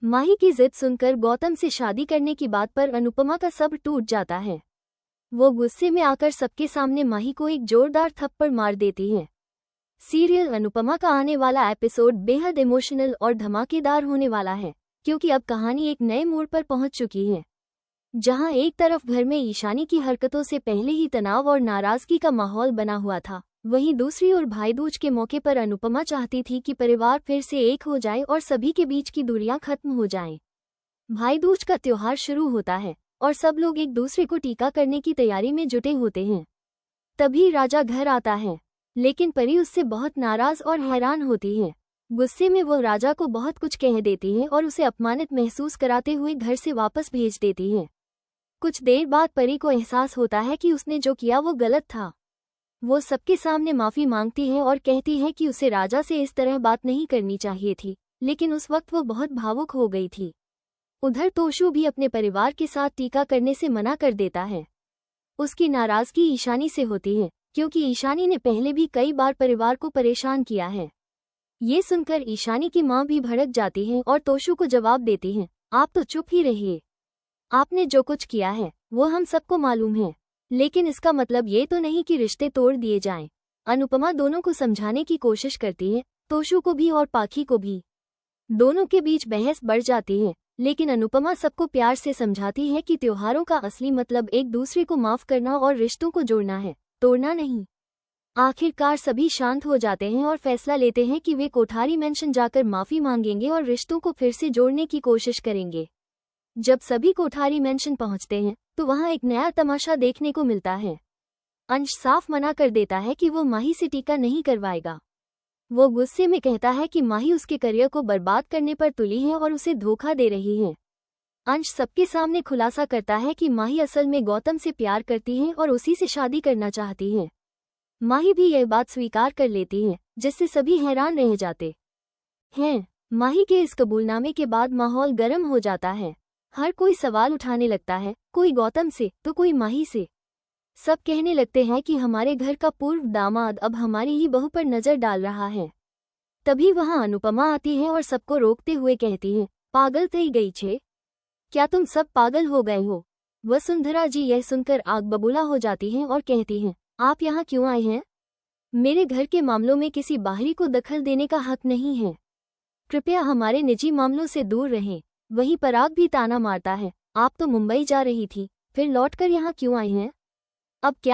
माही की जिद सुनकर गौतम से शादी करने की बात पर अनुपमा का सब्र टूट जाता है। वो गुस्से में आकर सबके सामने माही को एक जोरदार थप्पड़ मार देती है। सीरियल अनुपमा का आने वाला एपिसोड बेहद इमोशनल और धमाकेदार होने वाला है, क्योंकि अब कहानी एक नए मोड़ पर पहुंच चुकी है। जहां एक तरफ घर में ईशानी की हरकतों से पहले ही तनाव और नाराजगी का माहौल बना हुआ था, वहीं दूसरी ओर भाईदूज के मौके पर अनुपमा चाहती थी कि परिवार फिर से एक हो जाए और सभी के बीच की दूरियां खत्म हो जाएं। भाईदूज का त्योहार शुरू होता है और सब लोग एक दूसरे को टीका करने की तैयारी में जुटे होते हैं। तभी राजा घर आता है, लेकिन परी उससे बहुत नाराज और हैरान होती है। गुस्से में वो राजा को बहुत कुछ कह देती है और उसे अपमानित महसूस कराते हुए घर से वापस भेज देती है। कुछ देर बाद परी को एहसास होता है कि उसने जो किया वो गलत था। वो सबके सामने माफी मांगती है और कहती है कि उसे राजा से इस तरह बात नहीं करनी चाहिए थी, लेकिन उस वक्त वो बहुत भावुक हो गई थी। उधर तोशु भी अपने परिवार के साथ टीका करने से मना कर देता है। उसकी नाराजगी ईशानी से होती है, क्योंकि ईशानी ने पहले भी कई बार परिवार को परेशान किया है। ये सुनकर ईशानी की मां भी भड़क जाती है और तोशु को जवाब देती है, आप तो चुप ही रहिए। आपने जो कुछ किया है वो हम सबको मालूम है, लेकिन इसका मतलब ये तो नहीं कि रिश्ते तोड़ दिए जाएं। अनुपमा दोनों को समझाने की कोशिश करती है, तोशु को भी और पाखी को भी। दोनों के बीच बहस बढ़ जाती है, लेकिन अनुपमा सबको प्यार से समझाती है कि त्योहारों का असली मतलब एक दूसरे को माफ करना और रिश्तों को जोड़ना है, तोड़ना नहीं। आखिरकार सभी शांत हो जाते हैं और फैसला लेते हैं कि वे कोठारी मेंशन जाकर माफी मांगेंगे और रिश्तों को फिर से जोड़ने की कोशिश करेंगे। जब सभी कोठारी मेंशन पहुंचते हैं तो वहां एक नया तमाशा देखने को मिलता है। अंश साफ मना कर देता है कि वो माही से टीका नहीं करवाएगा। वो गुस्से में कहता है कि माही उसके करियर को बर्बाद करने पर तुली है और उसे धोखा दे रही है। अंश सबके सामने खुलासा करता है कि माही असल में गौतम से प्यार करती है और उसी से शादी करना चाहती है। माही भी यह बात स्वीकार कर लेती है, जिससे सभी हैरान रह जाते हैं। माही के इस कबूलनामे के बाद माहौल गर्म हो जाता है। हर कोई सवाल उठाने लगता है, कोई गौतम से तो कोई माही से। सब कहने लगते हैं कि हमारे घर का पूर्व दामाद अब हमारी ही बहू पर नजर डाल रहा है। तभी वहां अनुपमा आती है और सबको रोकते हुए कहती है, पागल थई गई छे, क्या तुम सब पागल हो गए हो? वसुंधरा जी यह सुनकर आग बबूला हो जाती हैं और कहती हैं, आप यहाँ क्यों आए हैं? मेरे घर के मामलों में किसी बाहरी को दखल देने का हक नहीं है। कृपया हमारे निजी मामलों से दूर रहें। वहीं पराग भी ताना मारता है, आप तो मुंबई जा रही थी, फिर लौटकर यहाँ क्यों आई हैं? अब क्या